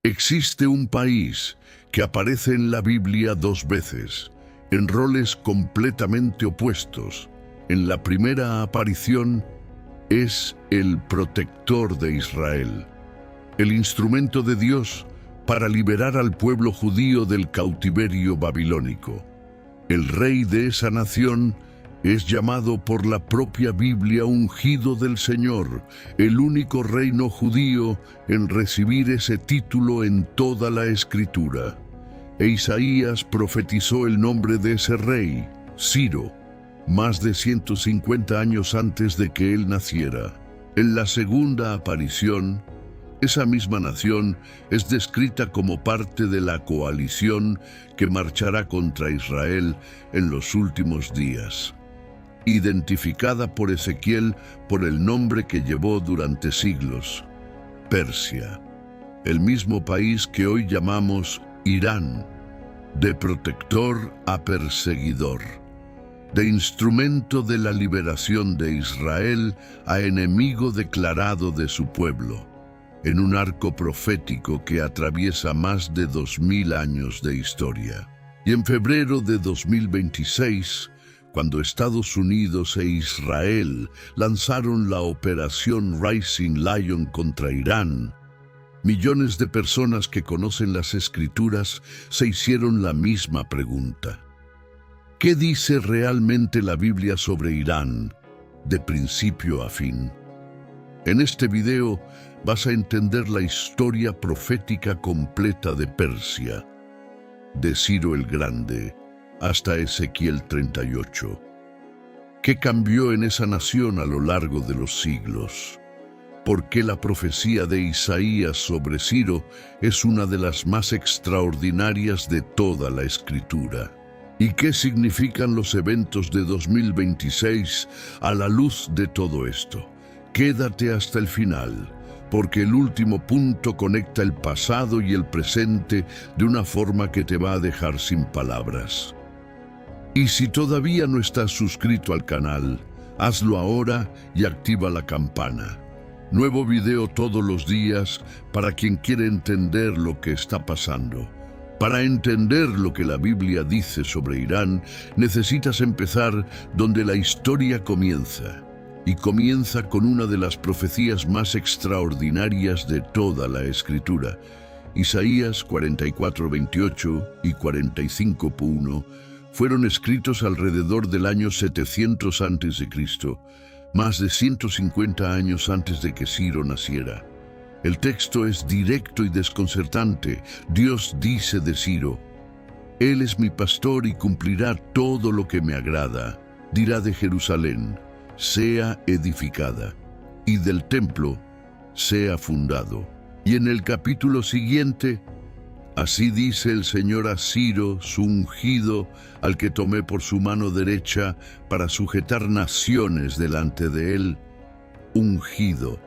Existe un país que aparece en la Biblia dos veces, en roles completamente opuestos. En la primera aparición es el protector de Israel, el instrumento de Dios para liberar al pueblo judío del cautiverio babilónico. El rey de esa nación es llamado por la propia Biblia ungido del Señor, el único reino judío en recibir ese título en toda la Escritura. E Isaías profetizó el nombre de ese rey, Ciro, más de 150 años antes de que él naciera. En la segunda aparición, esa misma nación es descrita como parte de la coalición que marchará contra Israel en los últimos días, identificada por Ezequiel por el nombre que llevó durante siglos, Persia, el mismo país que hoy llamamos Irán, de protector a perseguidor, de instrumento de la liberación de Israel a enemigo declarado de su pueblo, en un arco profético que atraviesa más de 2000 años de historia. Y en febrero de 2026, cuando Estados Unidos e Israel lanzaron la operación Rising Lion contra Irán, millones de personas que conocen las Escrituras se hicieron la misma pregunta. ¿Qué dice realmente la Biblia sobre Irán, de principio a fin? En este video vas a entender la historia profética completa de Persia, de Ciro el Grande hasta Ezequiel 38. ¿Qué cambió en esa nación a lo largo de los siglos? ¿Por qué la profecía de Isaías sobre Ciro es una de las más extraordinarias de toda la Escritura? ¿Y qué significan los eventos de 2026 a la luz de todo esto? Quédate hasta el final, porque el último punto conecta el pasado y el presente de una forma que te va a dejar sin palabras. Y si todavía no estás suscrito al canal, hazlo ahora y activa la campana. Nuevo video todos los días para quien quiere entender lo que está pasando. Para entender lo que la Biblia dice sobre Irán, necesitas empezar donde la historia comienza. Y comienza con una de las profecías más extraordinarias de toda la Escritura. Isaías 44:28 y 45:1 fueron escritos alrededor del año 700 a.C., más de 150 años antes de que Ciro naciera. El texto es directo y desconcertante. Dios dice de Ciro: «Él es mi pastor y cumplirá todo lo que me agrada. Dirá de Jerusalén: sea edificada, y del templo sea fundado». Y en el capítulo siguiente: «Así dice el Señor a Ciro, su ungido, al que tomé por su mano derecha para sujetar naciones delante de él». Ungido,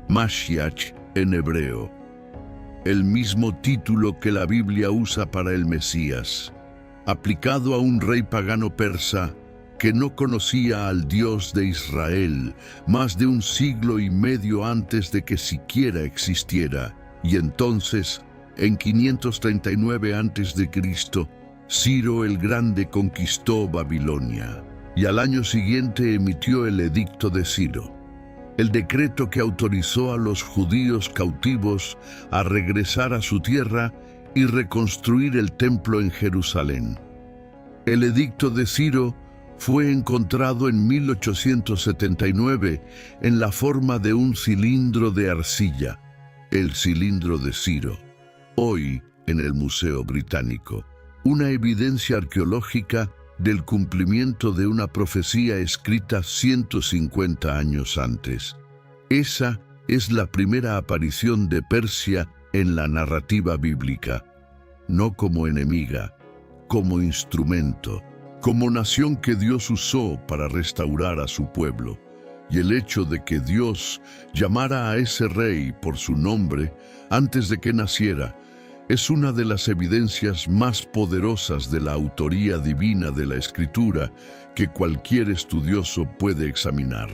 Mashiach en hebreo, el mismo título que la Biblia usa para el Mesías, aplicado a un rey pagano persa que no conocía al Dios de Israel más de 1 siglo y medio antes de que siquiera existiera. Y entonces, en 539 a.C., Ciro el Grande conquistó Babilonia, y al año siguiente emitió el Edicto de Ciro, el decreto que autorizó a los judíos cautivos a regresar a su tierra y reconstruir el templo en Jerusalén. El Edicto de Ciro fue encontrado en 1879 en la forma de un cilindro de arcilla, el cilindro de Ciro, hoy en el Museo Británico, una evidencia arqueológica del cumplimiento de una profecía escrita 150 años antes. Esa es la primera aparición de Persia en la narrativa bíblica, no como enemiga, como instrumento, como nación que Dios usó para restaurar a su pueblo. Y el hecho de que Dios llamara a ese rey por su nombre antes de que naciera es una de las evidencias más poderosas de la autoría divina de la Escritura que cualquier estudioso puede examinar.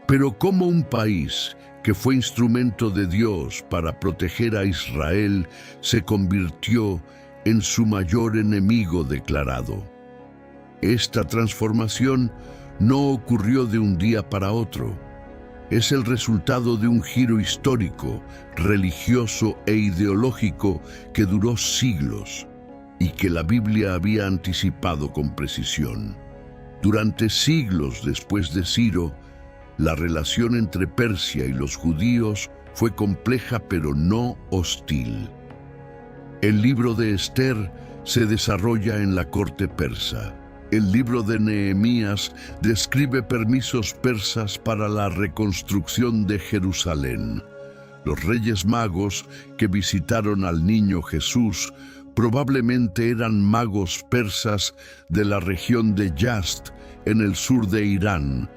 Pero ¿cómo un país que fue instrumento de Dios para proteger a Israel, se convirtió en su mayor enemigo declarado. Esta transformación no ocurrió de un día para otro. Es el resultado de un giro histórico, religioso e ideológico que duró siglos y que la Biblia había anticipado con precisión. Durante siglos después de Ciro, la relación entre Persia y los judíos fue compleja pero no hostil. El libro de Esther se desarrolla en la corte persa. El libro de Nehemías describe permisos persas para la reconstrucción de Jerusalén. Los reyes magos que visitaron al niño Jesús probablemente eran magos persas de la región de Yazd, en el sur de Irán,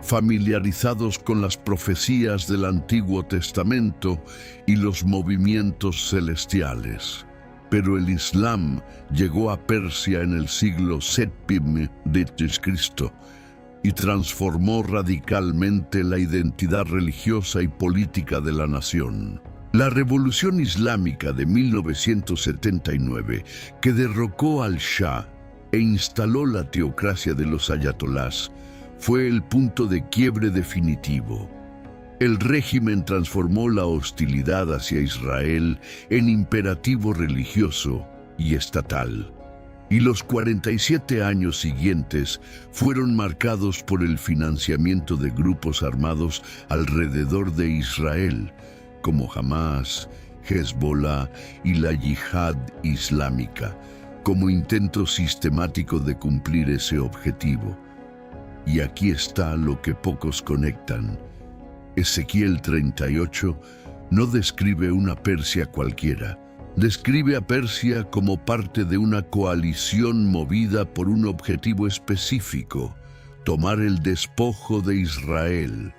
familiarizados con las profecías del Antiguo Testamento y los movimientos celestiales. Pero el Islam llegó a Persia en el siglo VII d.C. y transformó radicalmente la identidad religiosa y política de la nación. La Revolución Islámica de 1979, que derrocó al Shah e instaló la teocracia de los ayatolás, fue el punto de quiebre definitivo. El régimen transformó la hostilidad hacia Israel en imperativo religioso y estatal. Y los 47 años siguientes fueron marcados por el financiamiento de grupos armados alrededor de Israel, como Hamas, Hezbollah y la Yihad Islámica, como intento sistemático de cumplir ese objetivo. Y aquí está lo que pocos conectan. Ezequiel 38 no describe una Persia cualquiera. Describe a Persia como parte de una coalición movida por un objetivo específico: tomar el despojo de Israel.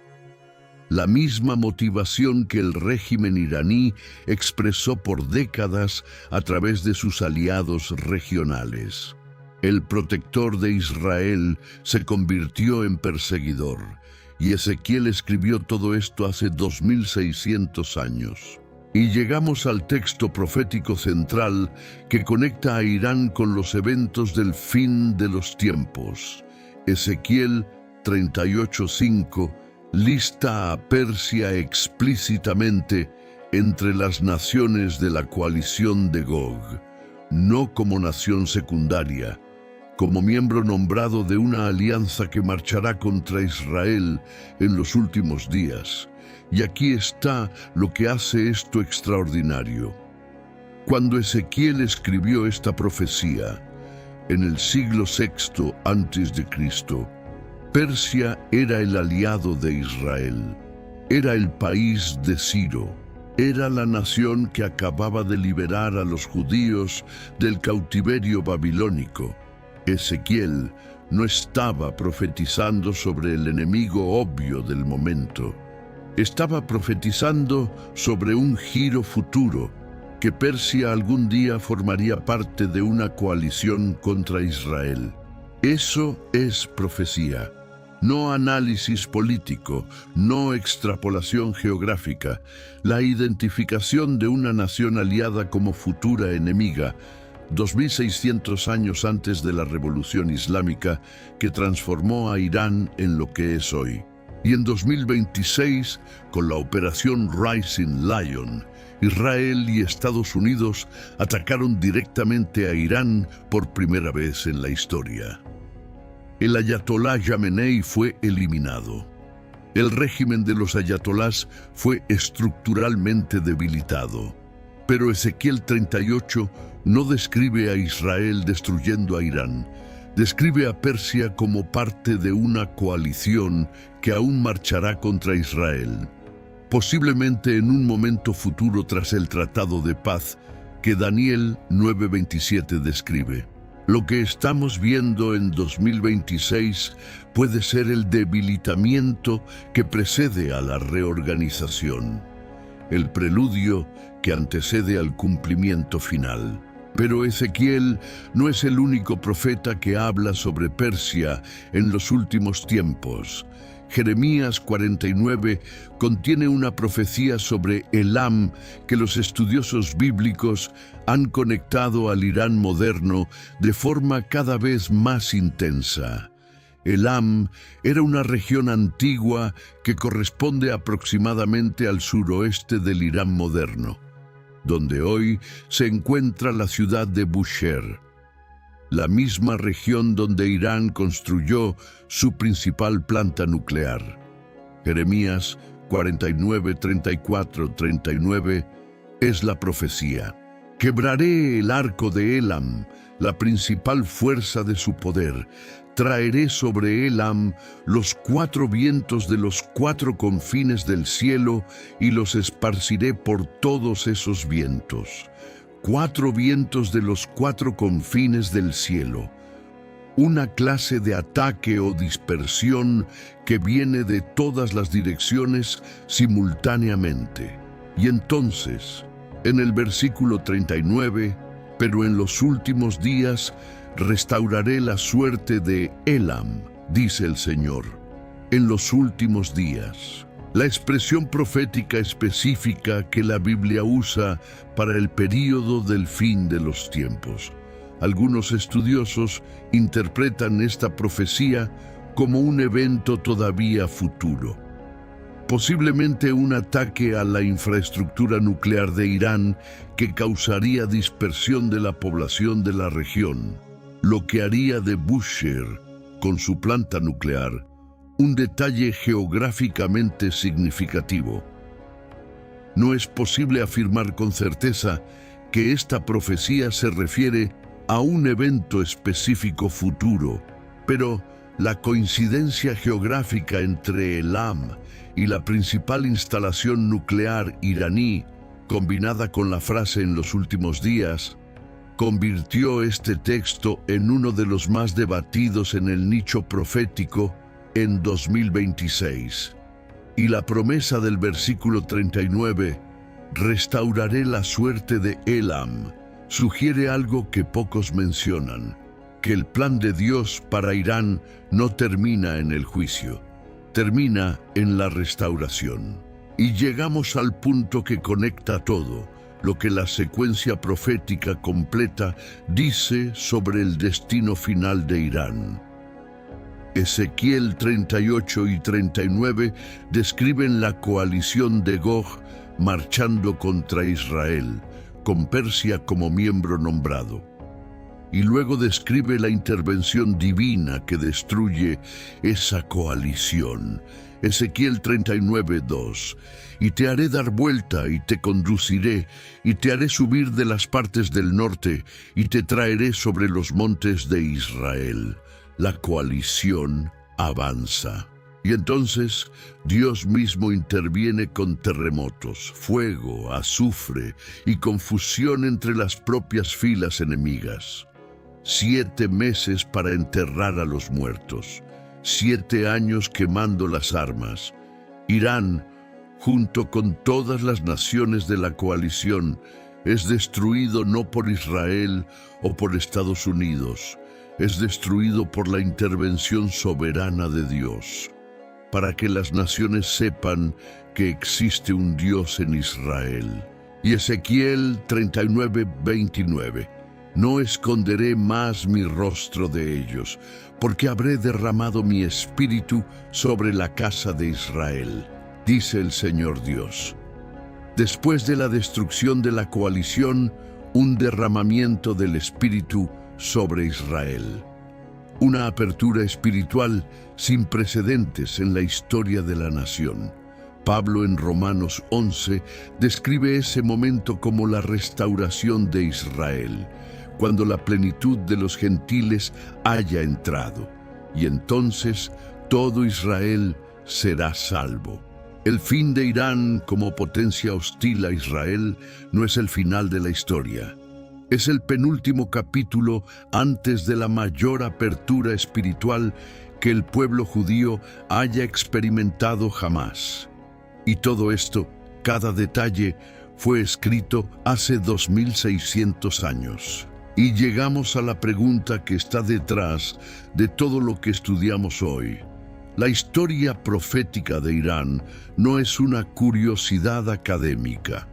La misma motivación que el régimen iraní expresó por décadas a través de sus aliados regionales. El protector de Israel se convirtió en perseguidor, y Ezequiel escribió todo esto hace 2600 años. Y llegamos al texto profético central que conecta a Irán con los eventos del fin de los tiempos. Ezequiel 38:5 lista a Persia explícitamente entre las naciones de la coalición de Gog, no como nación secundaria, como miembro nombrado de una alianza que marchará contra Israel en los últimos días. Y aquí está lo que hace esto extraordinario. Cuando Ezequiel escribió esta profecía, en el siglo VI a.C., Persia era el aliado de Israel, era el país de Ciro, era la nación que acababa de liberar a los judíos del cautiverio babilónico. Ezequiel no estaba profetizando sobre el enemigo obvio del momento. Estaba profetizando sobre un giro futuro, que Persia algún día formaría parte de una coalición contra Israel. Eso es profecía. No análisis político, no extrapolación geográfica, la identificación de una nación aliada como futura enemiga, 2600 años antes de la Revolución Islámica que transformó a Irán en lo que es hoy. Y en 2026, con la operación Rising Lion, Israel y Estados Unidos atacaron directamente a Irán por primera vez en la historia. El ayatolá Jamenei fue eliminado. El régimen de los ayatolás fue estructuralmente debilitado. Pero Ezequiel 38 no describe a Israel destruyendo a Irán. Describe a Persia como parte de una coalición que aún marchará contra Israel, posiblemente en un momento futuro tras el Tratado de Paz que Daniel 9:27 describe. Lo que estamos viendo en 2026 puede ser el debilitamiento que precede a la reorganización, el preludio que antecede al cumplimiento final. Pero Ezequiel no es el único profeta que habla sobre Persia en los últimos tiempos. Jeremías 49 contiene una profecía sobre Elam que los estudiosos bíblicos han conectado al Irán moderno de forma cada vez más intensa. Elam era una región antigua que corresponde aproximadamente al suroeste del Irán moderno, donde hoy se encuentra la ciudad de Bushehr, la misma región donde Irán construyó su principal planta nuclear. Jeremías 49, 34, 39 es la profecía. Quebraré el arco de Elam, la principal fuerza de su poder. Traeré sobre Elam los 4 vientos de los 4 confines del cielo y los esparciré por todos esos vientos. 4 vientos de los 4 confines del cielo. Una clase de ataque o dispersión que viene de todas las direcciones simultáneamente. Y entonces, en el versículo 39, pero en los últimos días restauraré la suerte de Elam, dice el Señor. En los últimos días. La expresión profética específica que la Biblia usa para el período del fin de los tiempos. Algunos estudiosos interpretan esta profecía como un evento todavía futuro. Posiblemente un ataque a la infraestructura nuclear de Irán que causaría dispersión de la población de la región, lo que haría de Bushehr, con su planta nuclear, un detalle geográficamente significativo. No es posible afirmar con certeza que esta profecía se refiere a un evento específico futuro, pero la coincidencia geográfica entre Elam y la principal instalación nuclear iraní, combinada con la frase "en los últimos días", convirtió este texto en uno de los más debatidos en el nicho profético en 2026. Y la promesa del versículo 39, restauraré la suerte de Elam, sugiere algo que pocos mencionan, que el plan de Dios para Irán no termina en el juicio, termina en la restauración. Y llegamos al punto que conecta todo, lo que la secuencia profética completa dice sobre el destino final de Irán. Ezequiel 38 y 39 describen la coalición de Gog marchando contra Israel, con Persia como miembro nombrado. Y luego describe la intervención divina que destruye esa coalición. Ezequiel 39, 2. Y te haré dar vuelta y te conduciré, y te haré subir de las partes del norte, y te traeré sobre los montes de Israel. La coalición avanza. Y entonces Dios mismo interviene con terremotos, fuego, azufre y confusión entre las propias filas enemigas. 7 meses para enterrar a los muertos, 7 años quemando las armas. Irán, junto con todas las naciones de la coalición, es destruido no por Israel o por Estados Unidos, es destruido por la intervención soberana de Dios, para que las naciones sepan que existe un Dios en Israel. Y Ezequiel 39, 29. No esconderé más mi rostro de ellos, porque habré derramado mi espíritu sobre la casa de Israel, dice el Señor Dios. Después de la destrucción de la coalición, un derramamiento del espíritu sobre Israel. Una apertura espiritual sin precedentes en la historia de la nación. Pablo en Romanos 11 describe ese momento como la restauración de Israel, cuando la plenitud de los gentiles haya entrado, y entonces todo Israel será salvo. El fin de Irán como potencia hostil a Israel no es el final de la historia. Es el penúltimo capítulo antes de la mayor apertura espiritual que el pueblo judío haya experimentado jamás. Y todo esto, cada detalle, fue escrito hace 2600 años. Y llegamos a la pregunta que está detrás de todo lo que estudiamos hoy. La historia profética de Irán no es una curiosidad académica,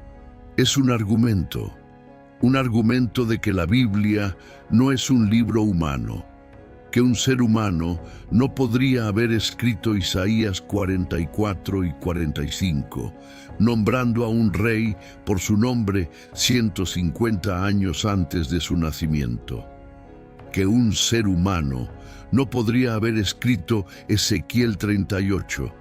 es un argumento de que la Biblia no es un libro humano, que un ser humano no podría haber escrito Isaías 44 y 45, nombrando a un rey por su nombre 150 años antes de su nacimiento. Que un ser humano no podría haber escrito Ezequiel 38,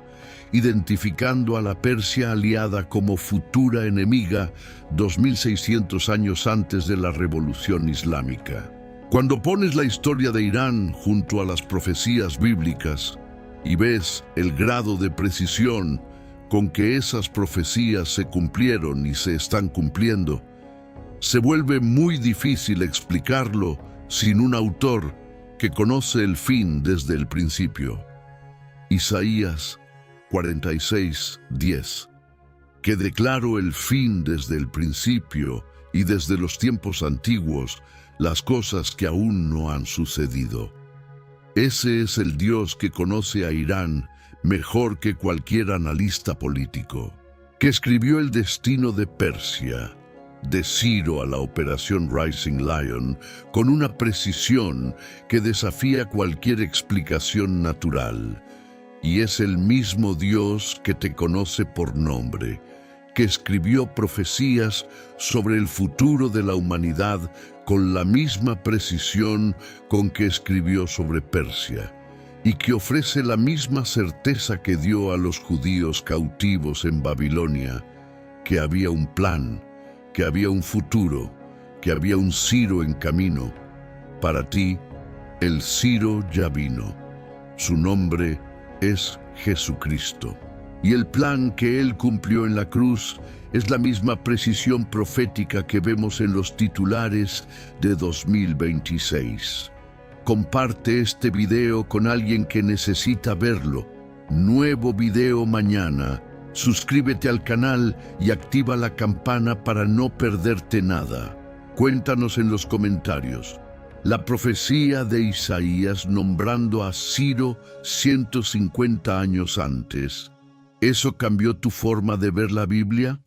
identificando a la Persia aliada como futura enemiga 2600 años antes de la Revolución Islámica. Cuando pones la historia de Irán junto a las profecías bíblicas y ves el grado de precisión con que esas profecías se cumplieron y se están cumpliendo, se vuelve muy difícil explicarlo sin un autor que conoce el fin desde el principio. Isaías 46:10, que declaró el fin desde el principio y desde los tiempos antiguos, las cosas que aún no han sucedido. Ese es el Dios que conoce a Irán mejor que cualquier analista político, que escribió el destino de Persia, de Ciro a la Operación Rising Lion, con una precisión que desafía cualquier explicación natural. Y es el mismo Dios que te conoce por nombre, que escribió profecías sobre el futuro de la humanidad con la misma precisión con que escribió sobre Persia, y que ofrece la misma certeza que dio a los judíos cautivos en Babilonia, que había un plan, que había un futuro, que había un Ciro en camino. Para ti, el Ciro ya vino. Su nombre es Jesucristo. Y el plan que Él cumplió en la cruz es la misma precisión profética que vemos en los titulares de 2026. Comparte este video con alguien que necesita verlo. Nuevo video mañana. Suscríbete al canal y activa la campana para no perderte nada. Cuéntanos en los comentarios. La profecía de Isaías nombrando a Ciro 150 años antes. ¿Eso cambió tu forma de ver la Biblia?